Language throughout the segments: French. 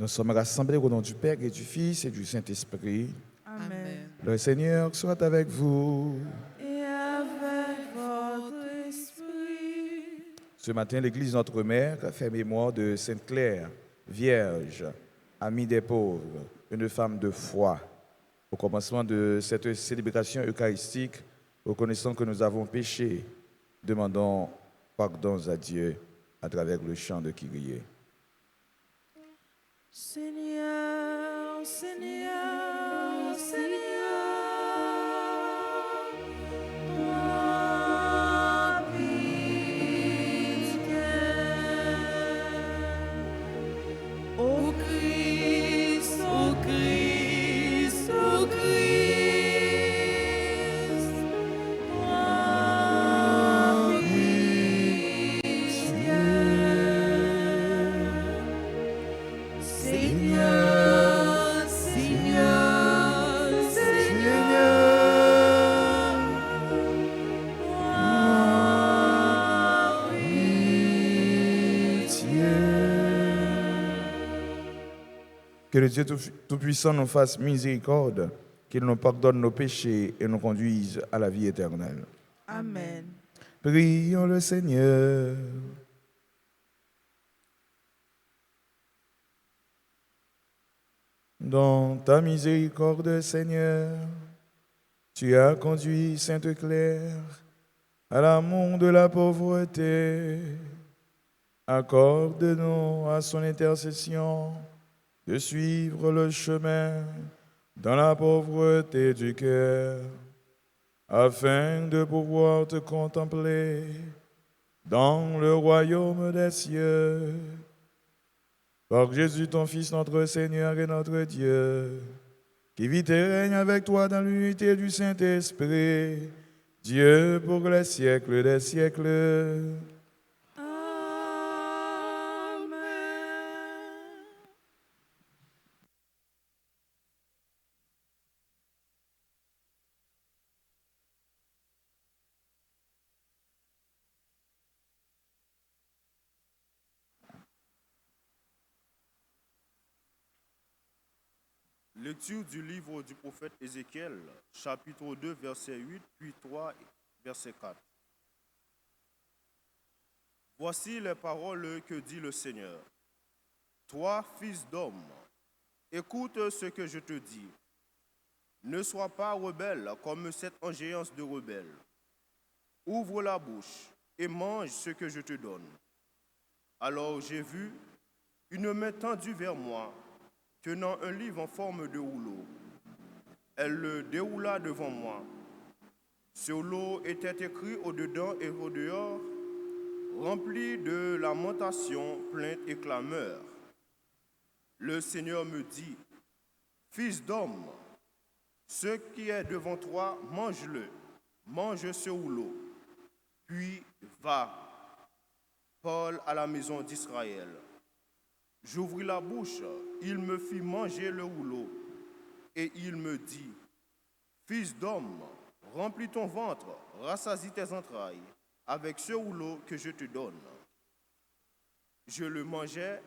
Nous sommes rassemblés au nom du Père et du Fils et du Saint-Esprit. Amen. Le Seigneur soit avec vous. Et avec votre esprit. Ce matin, l'Église Notre Mère fait mémoire de Sainte Claire, vierge, amie des pauvres, une femme de foi. Au commencement de cette célébration eucharistique, reconnaissant que nous avons péché, demandons pardon à Dieu à travers le chant de Kyrie. Seigneur, Seigneur, Seigneur, toi pitié. Ô Christ, ô Christ, ô Christ, toi pitié. Seigneur, Seigneur, Seigneur, toi pitié. Que le Dieu Tout-Puissant nous fasse miséricorde, qu'il nous pardonne nos péchés et nous conduise à la vie éternelle. Amen. Prions le Seigneur. Dans ta miséricorde, Seigneur, tu as conduit Sainte Claire à l'amour de la pauvreté. Accorde-nous à son intercession de suivre le chemin dans la pauvreté du cœur, afin de pouvoir te contempler dans le royaume des cieux. Par Jésus, ton Fils, notre Seigneur et notre Dieu, qui vit et règne avec toi dans l'unité du Saint-Esprit, Dieu pour les siècles des siècles. Amen. Lecture du livre du prophète Ézéchiel, chapitre 2, verset 8, puis 3, verset 4. Voici les paroles que dit le Seigneur. Toi, fils d'homme, écoute ce que je te dis. Ne sois pas rebelle comme cette engeance de rebelle. Ouvre la bouche et mange ce que je te donne. Alors j'ai vu une main tendue vers moi, tenant un livre en forme de rouleau. Elle le déroula devant moi. Sur rouleau était écrit au-dedans et au-dehors, rempli de lamentations, plaintes et clameurs. Le Seigneur me dit, fils d'homme, ce qui est devant toi, mange-le, mange ce rouleau, puis va, parle à la maison d'Israël. J'ouvris la bouche, il me fit manger le rouleau, et il me dit, fils d'homme, remplis ton ventre, rassasie tes entrailles, avec ce rouleau que je te donne. Je le mangeai,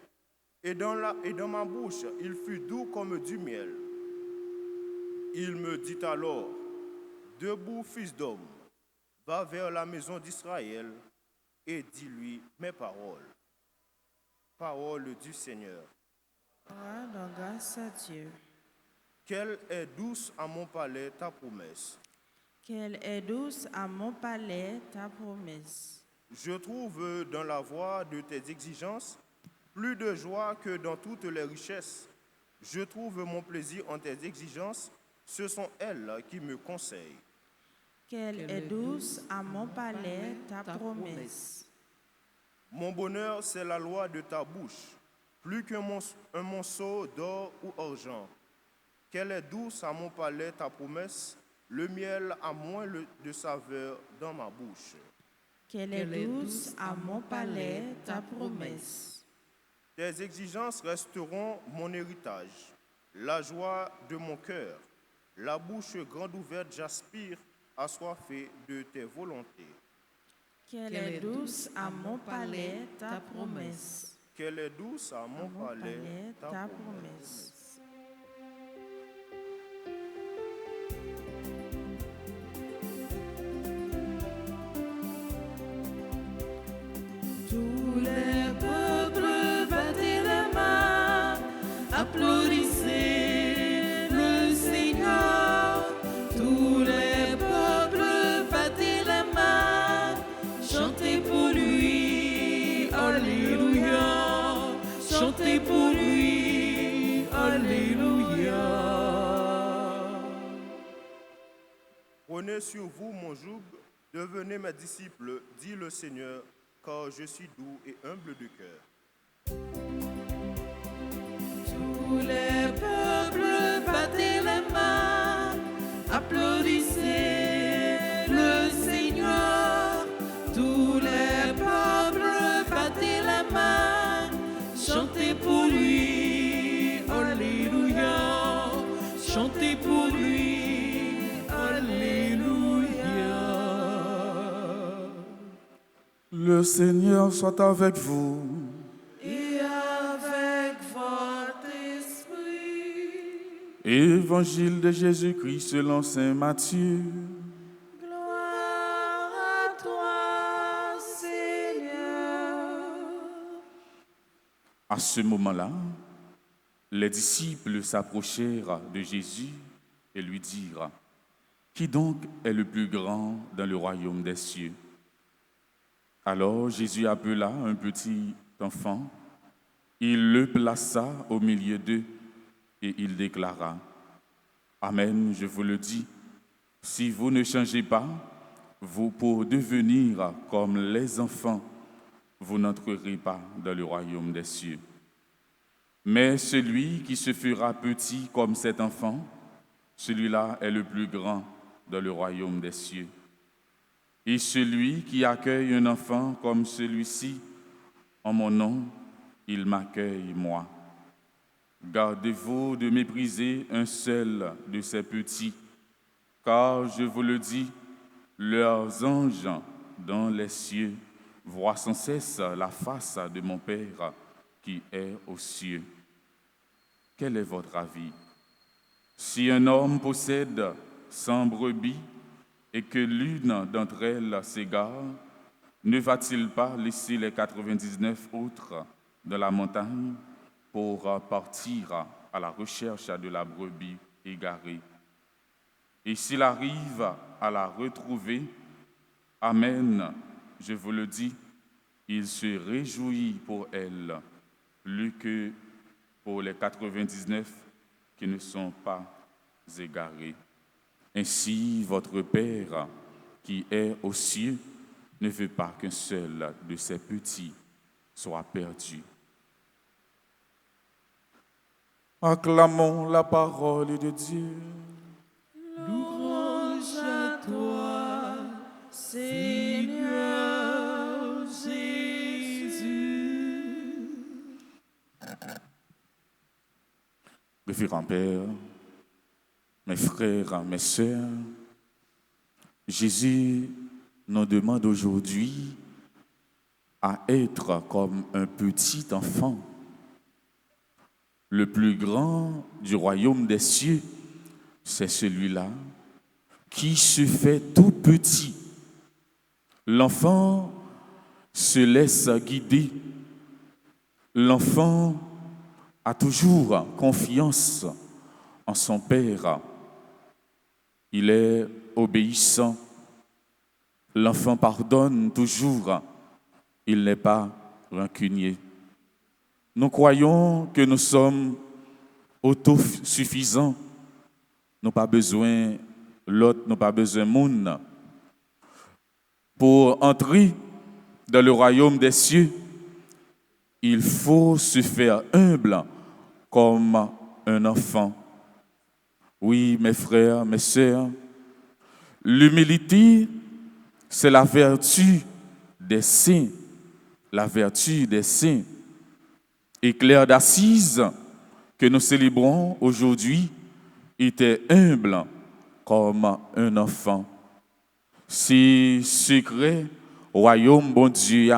et dans ma bouche, il fut doux comme du miel. Il me dit alors, debout, fils d'homme, va vers la maison d'Israël, et dis-lui mes paroles. Parole du Seigneur. Rendons grâce à Dieu. Quelle est douce à mon palais ta promesse. Quelle est douce à mon palais ta promesse. Je trouve dans la voie de tes exigences plus de joie que dans toutes les richesses. Je trouve mon plaisir en tes exigences, ce sont elles qui me conseillent. Quelle est douce à mon palais ta promesse. Mon bonheur, c'est la loi de ta bouche, plus qu'un monceau d'or ou argent. Quelle est douce à mon palais ta promesse, le miel a moins de saveur dans ma bouche. Qu'elle est douce à mon palais ta promesse. Tes exigences resteront mon héritage, la joie de mon cœur. La bouche grande ouverte, j'aspire assoiffé de tes volontés. Qu'elle est douce à mon palais ta promesse. Qu'elle est douce à mon palais, ta ta promesse. promesse. Tous les peuples battez les mains, applaudissez le Seigneur. Tous les peuples battez les mains, chantez pour lui, alléluia. Chantez pour lui, alléluia. Prenez sur vous mon joug, devenez mes disciples, dit le Seigneur, car je suis doux et humble de cœur. Tous les peuples battez les mains, applaudissez le Seigneur. Tous les peuples battez les mains, chantez pour lui, alléluia. Chantez pour lui, alléluia. Le Seigneur soit avec vous. Et avec votre esprit. Évangile de Jésus-Christ selon saint Matthieu. Gloire à toi, Seigneur. À ce moment-là, les disciples s'approchèrent de Jésus et lui dirent: Qui donc est le plus grand dans le royaume des cieux? Alors Jésus appela un petit enfant, il le plaça au milieu d'eux et il déclara: Amen, je vous le dis, si vous ne changez pas, vous pour devenir comme les enfants, vous n'entrerez pas dans le royaume des cieux. Mais celui qui se fera petit comme cet enfant, celui-là est le plus grand dans le royaume des cieux. Et celui qui accueille un enfant comme celui-ci, en mon nom, il m'accueille moi. Gardez-vous de mépriser un seul de ces petits, car je vous le dis, leurs anges dans les cieux voient sans cesse la face de mon Père qui est aux cieux. Quel est votre avis? Si un homme possède 100 brebis et que l'une d'entre elles s'égare, ne va-t-il pas laisser les 99 autres dans la montagne pour partir à la recherche de la brebis égarée? Et s'il arrive à la retrouver, amen, je vous le dis, il se réjouit pour elle, plus que pour les 99 qui ne sont pas égarés. Ainsi, votre Père, qui est aux cieux, ne veut pas qu'un seul de ses petits soit perdu. Acclamons la parole de Dieu. Louange à toi, Seigneur Jésus. Révérend Père, mes frères, mes sœurs, Jésus nous demande aujourd'hui à être comme un petit enfant. Le plus grand du royaume des cieux, c'est celui-là qui se fait tout petit. L'enfant se laisse guider. L'enfant a toujours confiance en son Père. Il est obéissant. L'enfant pardonne toujours. Il n'est pas rancunier. Nous croyons que nous sommes autosuffisants. Nous n'avons pas besoin l'autre, nous n'avons pas besoin de monde. Pour entrer dans le royaume des cieux, il faut se faire humble comme un enfant. Oui, mes frères, mes sœurs, l'humilité, c'est la vertu des saints. La vertu des saints. Et Claire d'Assise, que nous célébrons aujourd'hui, était humble comme un enfant. C'est secret, royaume bon Dieu,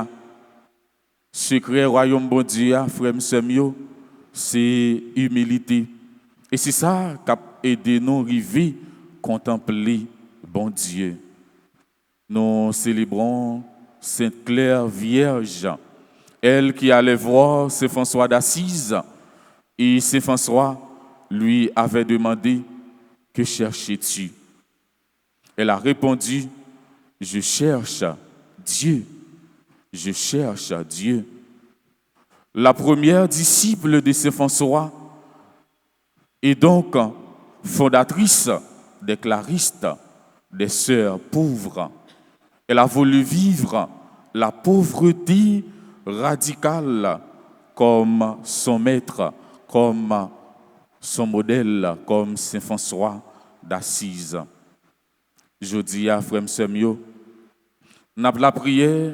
Secret royaume bon Dieu, frère Semio, c'est humilité. Et c'est ça qui a aidé nous à arriver contempler bon Dieu. Nous célébrons Sainte Claire Vierge, elle qui allait voir Saint François d'Assise, et Saint François lui avait demandé « Que cherches-tu » Elle a répondu « Je cherche Dieu, je cherche Dieu ». La première disciple de Saint François est donc fondatrice des claristes, des sœurs pauvres. Elle a voulu vivre la pauvreté radicale comme son maître, comme son modèle, comme Saint François d'Assise. Je dis à frère Semio, nous avons la prière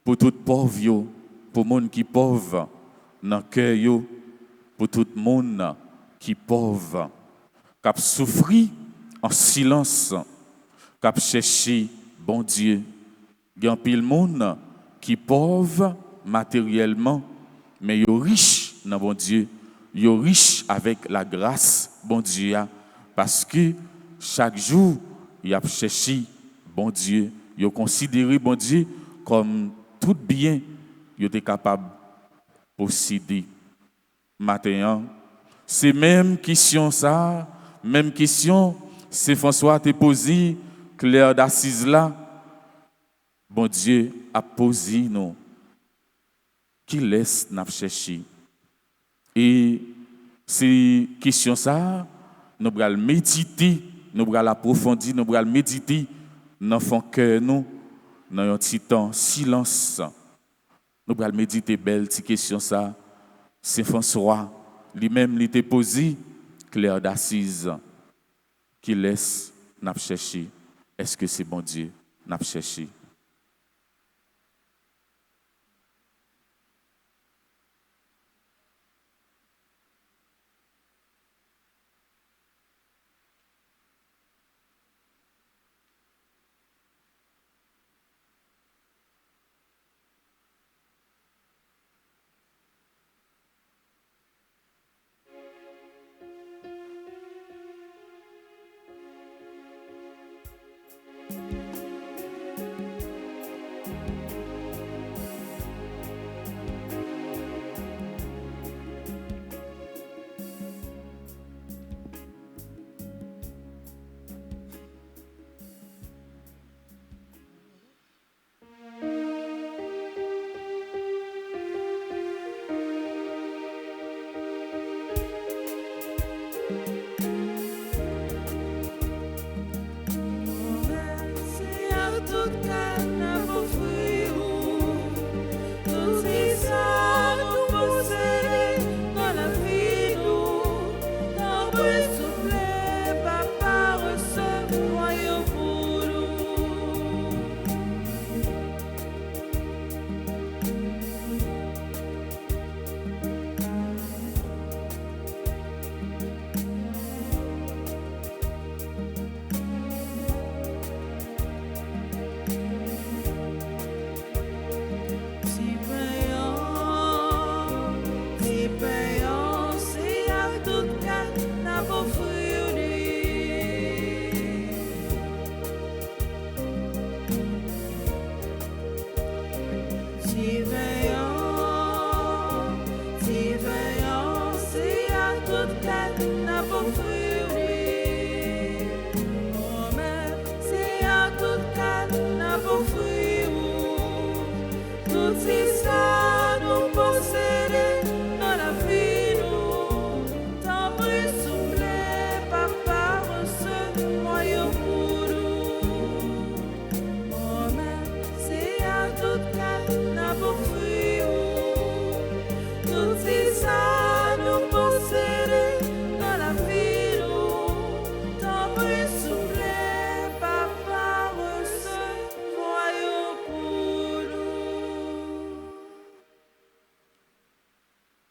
pour tout pauvre, pour les gens qui sont pauvres dans le cœur, pour tout le monde qui est pauvre, qui a souffert en silence, qui a cherché bon Dieu. Il y a pile monde qui est pauvre matériellement, mais ils sont riches dans bon Dieu. Ils sont riches avec la grâce bon Dieu, parce que chaque jour, ils ont cherché bon Dieu. Ils ont considéré bon Dieu comme tout bien qu'ils étaient capables de posséder. Maintenant, c'est même question ça, même question, c'est François t'a posé, Claire d'Assise là. Bon Dieu a posé nous. Qui laisse nous chercher. Et ces questions ça, nous allons méditer, nous allons approfondir, nous allons méditer dans notre cœur, nous, dans un petit temps, silence. Nous allons méditer belle ces questions ça. Saint François, lui-même, il t'a posé, Claire d'Assise, qui laisse nous chercher. Est-ce que c'est bon Dieu nous chercher?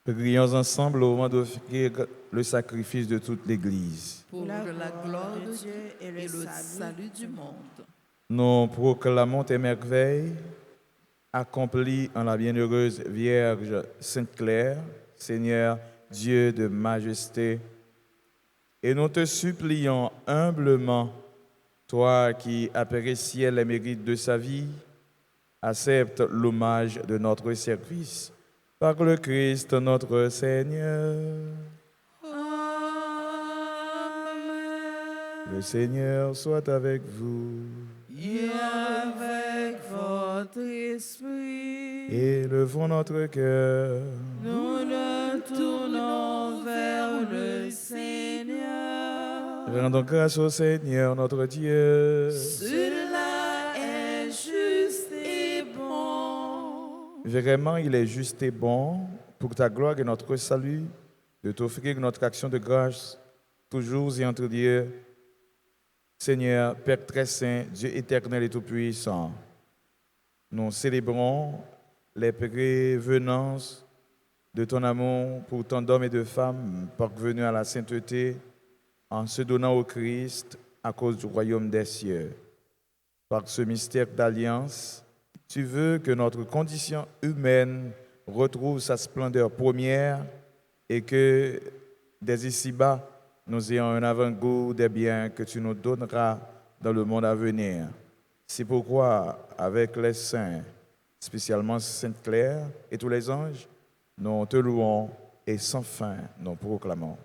Prions ensemble au moment d'offrir le sacrifice de toute l'Église. Pour la gloire de Dieu et le salut du monde. Nous proclamons tes merveilles, accompli en la bienheureuse Vierge Sainte Claire, Seigneur Dieu de majesté, et nous te supplions humblement, toi qui appréciais les mérites de sa vie, accepte l'hommage de notre service par le Christ notre Seigneur. Le Seigneur soit avec vous. Et avec votre esprit, Élevons notre cœur. nous nous tournons vers le Seigneur. Rendons grâce au Seigneur notre Dieu. Cela est juste et bon. Vraiment, il est juste et bon pour ta gloire et notre salut de t'offrir notre action de grâce toujours et entre Dieu. Seigneur, Père très saint, Dieu éternel et tout-puissant, nous célébrons les prévenances de ton amour pour tant d'hommes et de femmes parvenus à la sainteté en se donnant au Christ à cause du royaume des cieux. Par ce mystère d'alliance, tu veux que notre condition humaine retrouve sa splendeur première et que dès ici-bas, nous ayons un avant-goût des biens que tu nous donneras dans le monde à venir. C'est pourquoi, avec les saints, spécialement Sainte Claire et tous les anges, nous te louons et sans fin nous proclamons.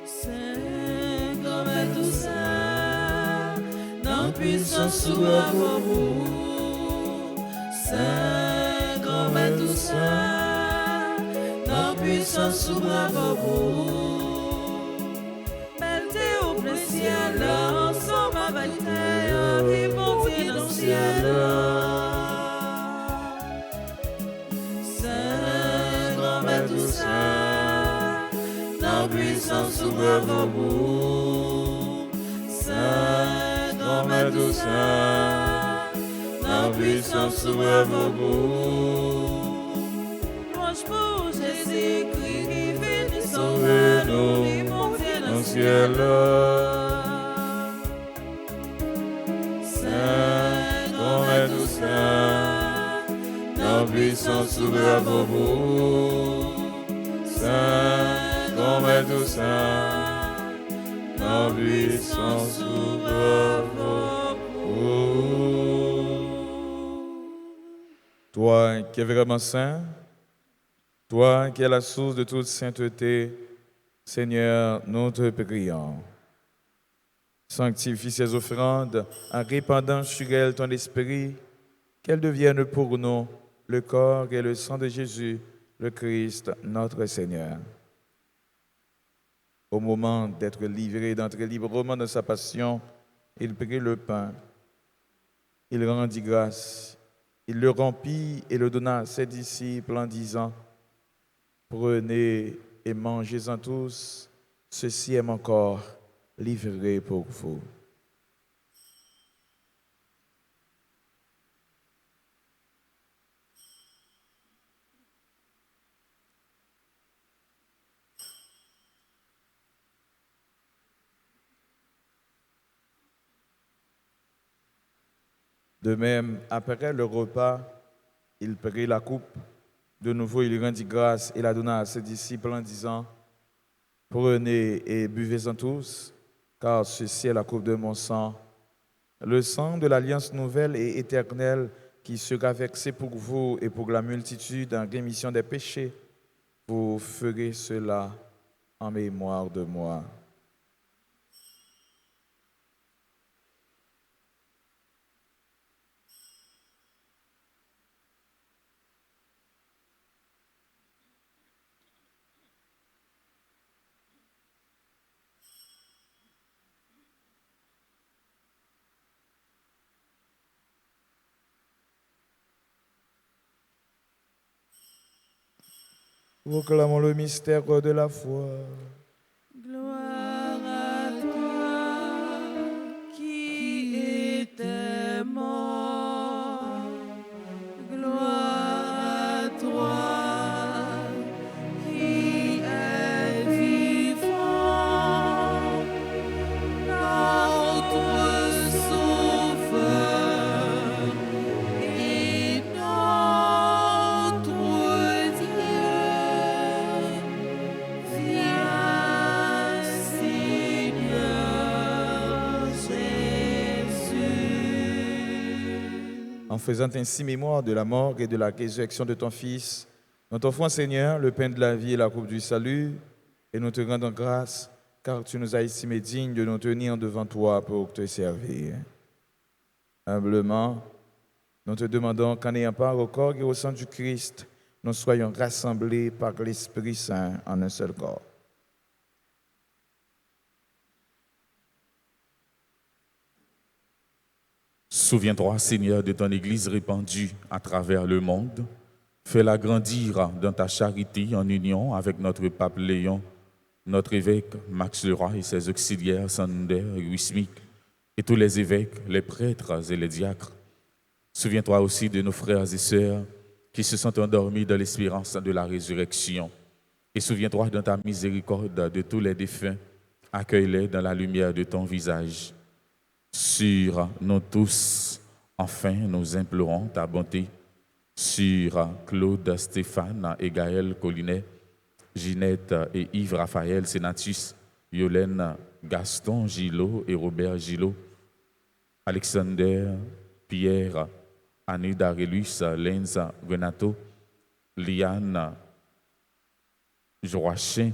Saint, comme est tout ça, dans puissance sous vous. Saint, comme est tout ça, dans puissance sous vous. Mettez au plein ciel, ensemble avec terre, qui monte dans le ciel. Saint, comme est tout ça, dans puissance sous vous. Saint, comme est tout ça, dans puissance sous vous. Louange pour Jésus-Christ qui vit du sauveur, qui monte dans le ciel. Saint, comme est tout ça, dans puissance sous vous. Saint, comme est tout ça, dans puissance sous vous. Toi qui es vraiment saint, toi qui es la source de toute sainteté, Seigneur, nous te prions. Sanctifie ces offrandes en répandant sur elles ton esprit, qu'elles deviennent pour nous le corps et le sang de Jésus, le Christ, notre Seigneur. Au moment d'être livré, d'entrer librement dans sa passion, il prit le pain, il rendit grâce, il le rompit et le donna à ses disciples en disant: prenez et mangez-en tous, ceci est mon corps livré pour vous. De même, après le repas, il prit la coupe. De nouveau, il rendit grâce et la donna à ses disciples en disant: prenez et buvez-en tous, car ceci est la coupe de mon sang, le sang de l'alliance nouvelle et éternelle qui sera versé pour vous et pour la multitude en rémission des péchés. Vous ferez cela en mémoire de moi. Proclamons le mystère de la foi. Gloire à toi qui étais mort. Gloire à toi qui es vivant. en faisant ainsi mémoire de la mort et de la résurrection de ton Fils. Nous t'offrons, Seigneur, le pain de la vie et la coupe du salut, et nous te rendons grâce, car tu nous as estimés dignes de nous tenir devant toi pour te servir. Humblement, nous te demandons qu'en ayant part au corps et au sang du Christ, nous soyons rassemblés par l'Esprit Saint en un seul corps. Souviens-toi, Seigneur, de ton Église répandue à travers le monde. Fais-la grandir dans ta charité en union avec notre pape Léon, notre évêque Max Leroy et ses auxiliaires Sander et Wismik, et tous les évêques, les prêtres et les diacres. Souviens-toi aussi de nos frères et sœurs qui se sont endormis dans l'espérance de la résurrection. Et souviens-toi dans ta miséricorde de tous les défunts. Accueille-les dans la lumière de ton visage. Sur nous tous, enfin, nous implorons ta bonté. Sur Claude, Stéphane et Gaël Collinet, Ginette et Yves Raphaël Sénatus, Yolène, Gaston Gillot et Robert Gillot, Alexander, Pierre, Annie Darelus, Lenz, Renato, Liane, Joachim,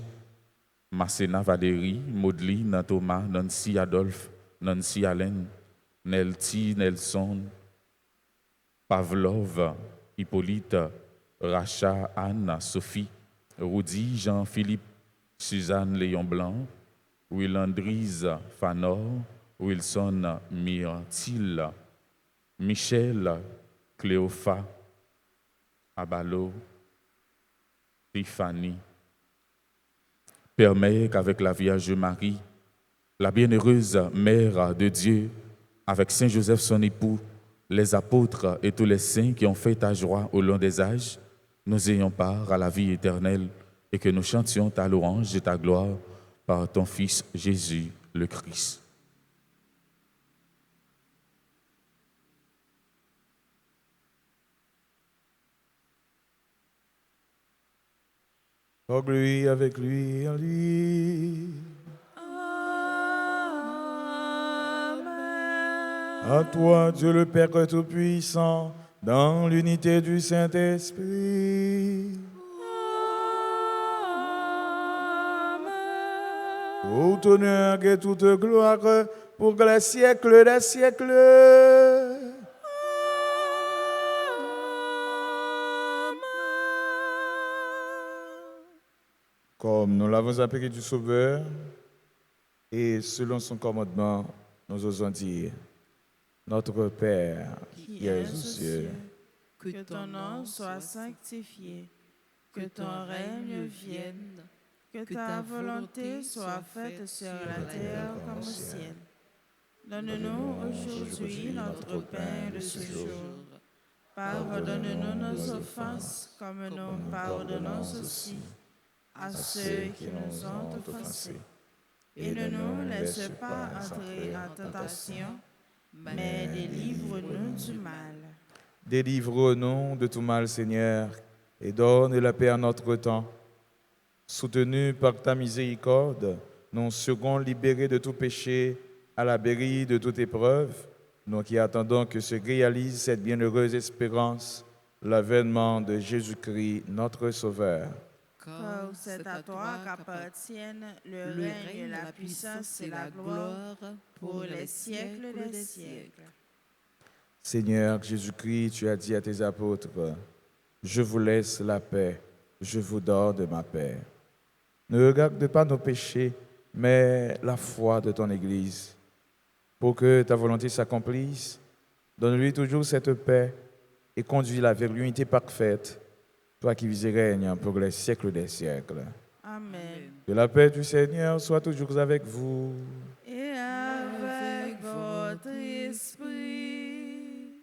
Marcena Valérie, Maudeline, Thomas, Nancy Adolphe, Nancy Allen, Nelty Nelson, Pavlov, Hippolyte, Racha, Anne, Sophie, Rudy, Jean-Philippe, Suzanne Léon Blanc, Willandrise Fanor, Wilson Myrtil, Michel, Cléopha, Abalo, Tiffany. Permets qu'avec la Vierge Marie, la bienheureuse Mère de Dieu, avec Saint Joseph son époux, les apôtres et tous les saints qui ont fait ta joie au long des âges, nous ayons part à la vie éternelle et que nous chantions ta louange et ta gloire par ton Fils Jésus le Christ. Pour lui, avec lui, en lui. À toi, Dieu le Père Tout-Puissant, dans l'unité du Saint-Esprit. Tout honneur et toute gloire pour les siècles des siècles. Comme nous l'avons appris du Sauveur, et selon son commandement, nous osons dire, notre Père, qui es aux cieux, que ton nom soit sanctifié, que ton règne vienne, que ta volonté soit faite sur la terre comme au ciel. Donne-nous aujourd'hui notre pain de ce jour. Pardonne-nous nos offenses comme nous pardonnons aussi à ceux qui nous ont offensés. Et ne nous laisse pas entrer en tentation, mais délivre-nous du mal. Délivre-nous de tout mal, Seigneur, et donne la paix à notre temps. Soutenus par ta miséricorde, nous serons libérés de tout péché, à l'abri de toute épreuve, nous qui attendons que se réalise cette bienheureuse espérance, l'avènement de Jésus-Christ, notre Sauveur. Car c'est à toi qu'appartiennent le règne, la puissance et la gloire pour les siècles des siècles. Seigneur Jésus-Christ, tu as dit à tes apôtres, je vous laisse la paix, je vous donne ma paix. Ne regarde pas nos péchés, mais la foi de ton Église. Pour que ta volonté s'accomplisse, donne-lui toujours cette paix et conduis-la vers l'unité parfaite, toi qui vis et règnes pour les siècles des siècles. Amen. Que la paix du Seigneur soit toujours avec vous. Et avec votre esprit.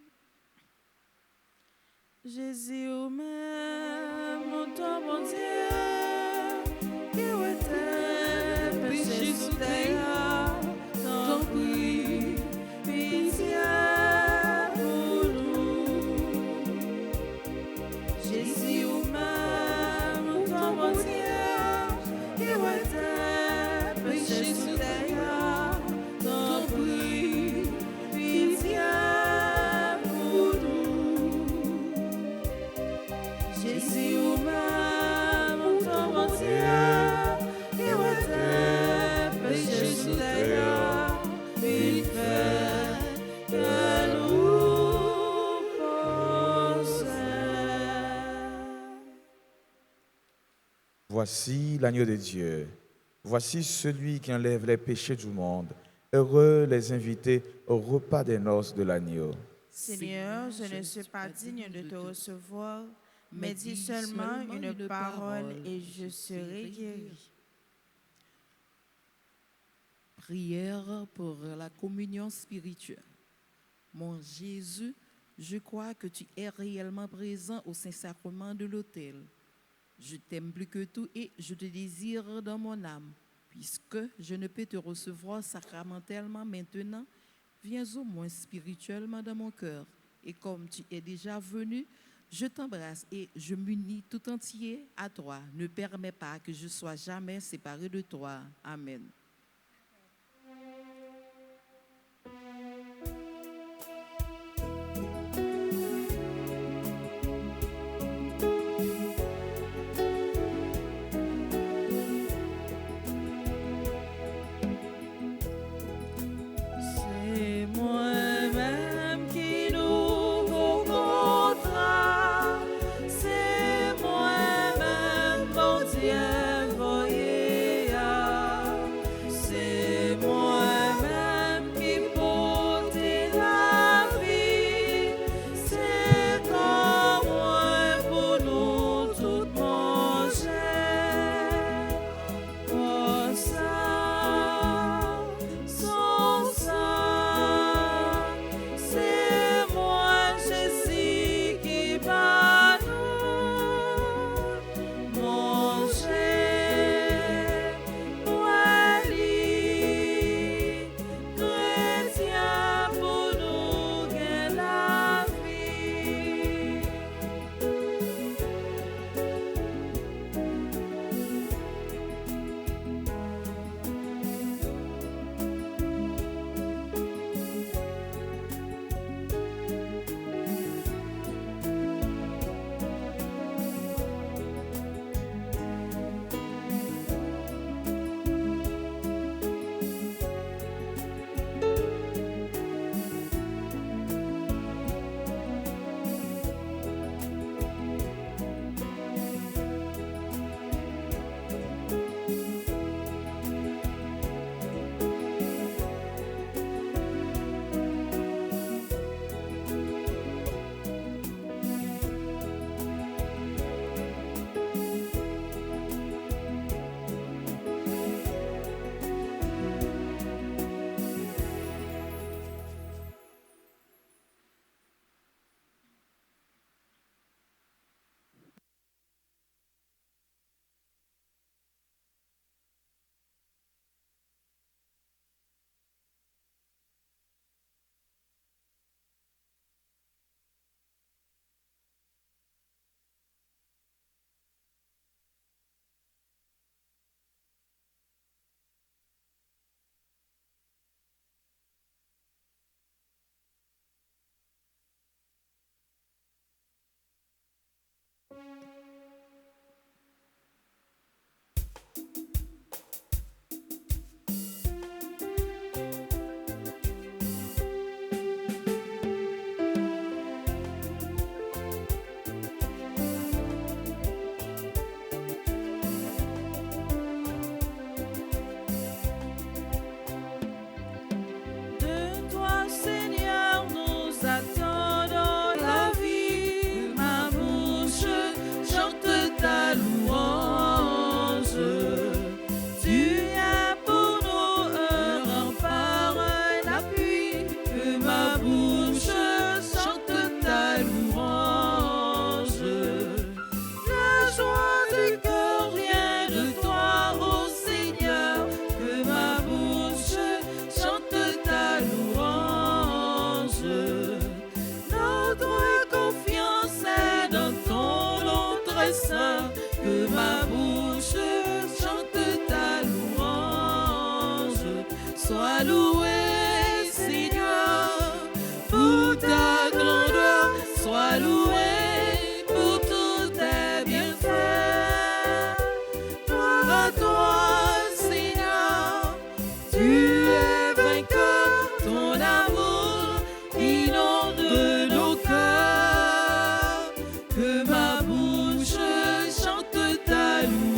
Jésus, même, mon toi, mon Dieu, qui était péché sous terre, ton prix, pitié pour nous. Jésus, même, mon toi, mon Dieu, qui était péché sous terre, ton prix, pitié pour nous. Voici l'agneau de Dieu. Voici celui qui enlève les péchés du monde. Heureux les invités au repas des noces de l'agneau. Seigneur, je ne suis pas digne de te recevoir, mais dis seulement une parole et je serai guéri. Prière pour la communion spirituelle. Mon Jésus, je crois que tu es réellement présent au Saint-Sacrement de l'autel. Je t'aime plus que tout et je te désire dans mon âme. Puisque je ne peux te recevoir sacramentellement maintenant, viens au moins spirituellement dans mon cœur. Et comme tu es déjà venu, je t'embrasse et je m'unis tout entier à toi. Ne permets pas que je sois jamais séparé de toi. Amen. Que ma bouche chante ta louange.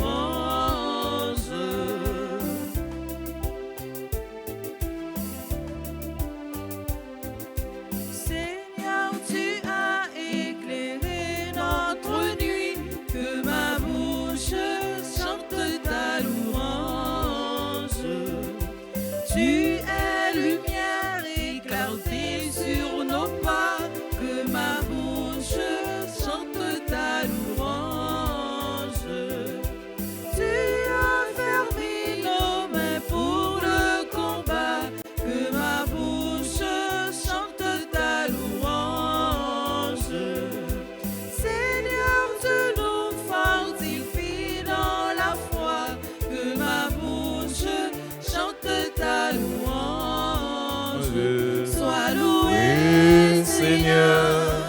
Seigneur,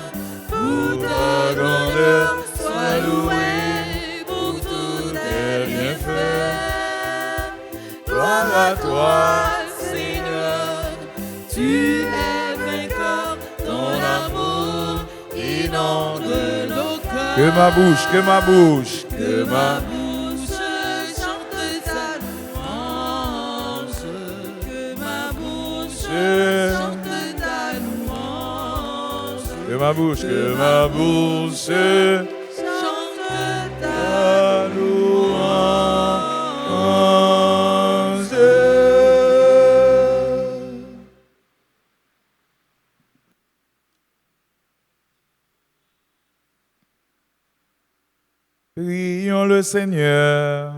pour ta grandeur, sois loué pour tous tes bienfaits. Gloire à toi, Seigneur, tu es vainqueur, ton amour inonde nos cœurs. Que ma bouche chante ta louange. Que ma bouche chante ta louange. Que ma bouche chante ta louange. Prions le Seigneur.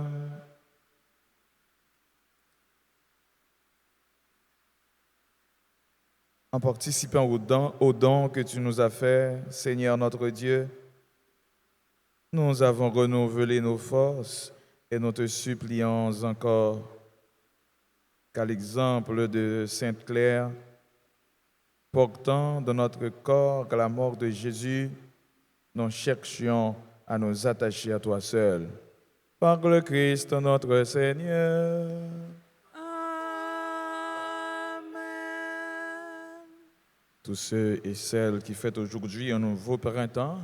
En participant aux dons que tu nous as faits, Seigneur notre Dieu, nous avons renouvelé nos forces et nous te supplions encore qu'à l'exemple de Sainte Claire, portant dans notre corps la mort de Jésus, nous cherchions à nous attacher à toi seul. Par le Christ notre Seigneur. Tous ceux et celles qui fêtent aujourd'hui un nouveau printemps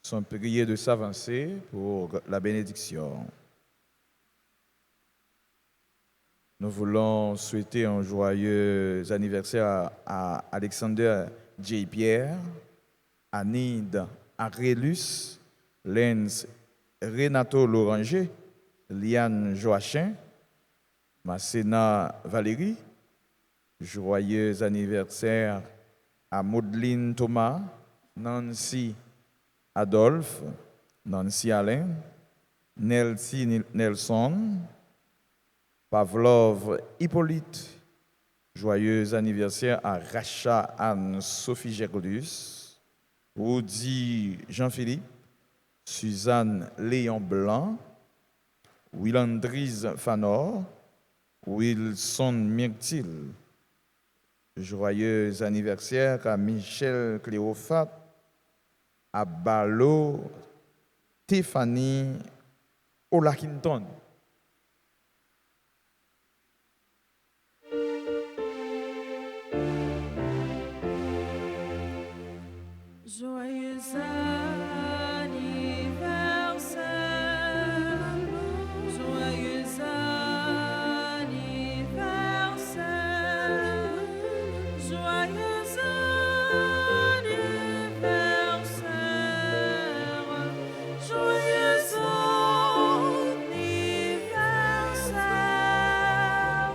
sont priés de s'avancer pour la bénédiction. Nous voulons souhaiter un joyeux anniversaire à Alexander J. Pierre, Anide Arelus, Lenz Renato Loranger, Liane Joachim, Masséna Valérie. Joyeux anniversaire à Maudeline Thomas, Nancy Adolphe, Nancy Alain, Nelsie Nelson, Pavlov Hippolyte. Joyeux anniversaire à Racha Anne-Sophie Gerlus, Woody Jean-Philippe, Suzanne Léon Blanc, Willandrise Fanor, Wilson Myrtil. Joyeux anniversaire à Michel Cléophate, à Balo Tiffany Olakinton. Joyeux anniversaire, joyeux anniversaire, joyeux anniversaire, joyeux anniversaire.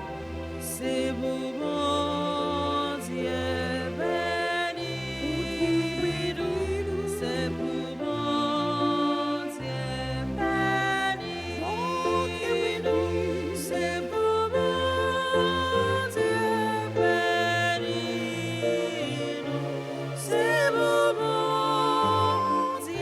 C'est vous, mon Dieu béni. C'est pour mon Dieu béni. C'est pour mon Dieu béni. C'est pour mon Dieu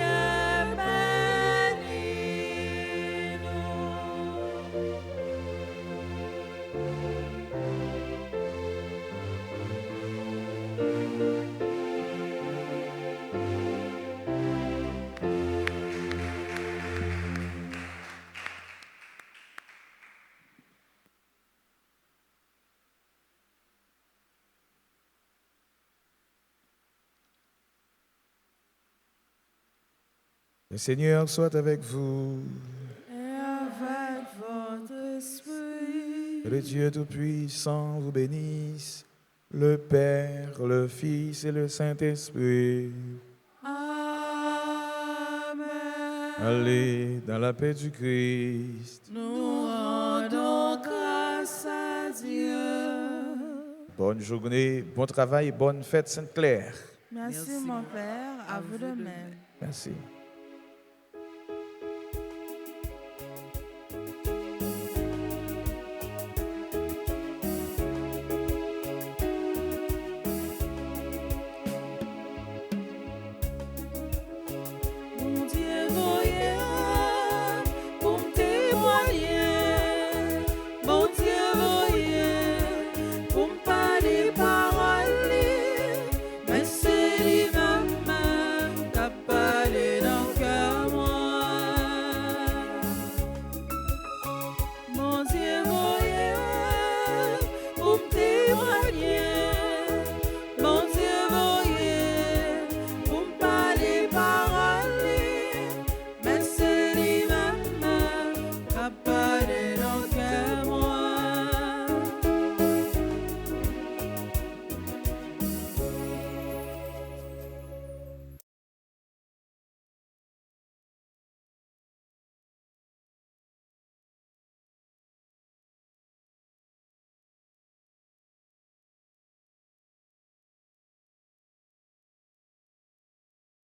Le Seigneur soit avec vous. et avec votre esprit. Que le Dieu Tout-Puissant vous bénisse, le Père, le Fils et le Saint-Esprit. Amen. Allez dans la paix du Christ. Nous rendons grâce à Dieu. Bonne journée, bon travail, bonne fête Sainte-Claire. Merci, mon Père, à vous de même. Merci.